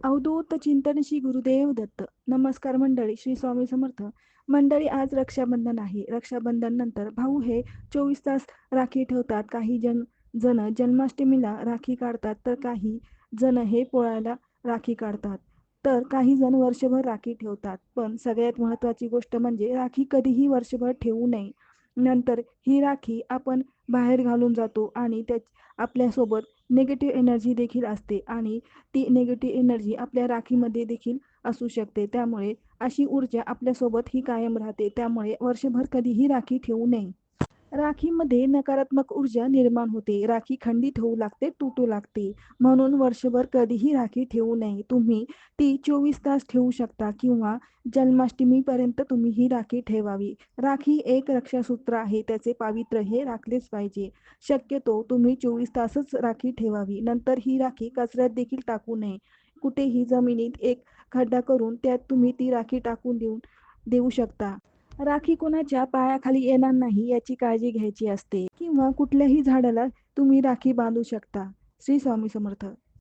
अवधूत चिंतन श्री गुरुदेव दत्त. नमस्कार मंडळी, श्री स्वामी समर्थ. मंडळी, आज रक्षाबंधन आहे. रक्षाबंधन नंतर भाऊ हे 24 तास राखी ठेवतात. काही जण जन्माष्टमीला राखी काढतात, तर काही जण हे पोळ्याला राखी काढतात, तर काही जण वर्षभर राखी ठेवतात. पण सगळ्यात महत्त्वाची गोष्ट म्हणजे राखी कधीही वर्षभर ठेवू नये. नंतर ही राखी आपण बाहेर घालून जातो आणि आपल्यासोबत निगेटिव्ह एनर्जी देखील असते आणि ती निगेटिव्ह एनर्जी आपल्या राखीमध्ये देखील असू शकते. त्यामुळे अशी ऊर्जा आपल्यासोबत ही कायम राहते. त्यामुळे वर्षभर कधीही राखी ठेवू नये. राखीमध्ये नकारात्मक ऊर्जा निर्माण होते. राखी खंडित होऊ लागते, तुटू लागते. म्हणून वर्षभर कधीही राखी ठेवू नये. तुम्ही ती 24 तास ठेवू शकता किंवा जन्माष्टमीपर्यंत तुम्ही ही राखी ठेवावी. राखी एक रक्षासूत्र आहे. त्याचे पावित्र्य हे राखलेच पाहिजे. शक्यतो तुम्ही 24 तासच राखी ठेवावी. नंतर ही राखी कचऱ्यात देखील टाकू नये. कुठेही जमिनीत एक खड्डा करून त्यात तुम्ही ती राखी टाकून देऊ शकता. राखी कोणाच्या पायाखाली येणार नाही याची काळजी घ्यायची असते किंवा कुठल्याही झाडाला तुम्ही राखी बांधू शकता. श्री स्वामी समर्थ.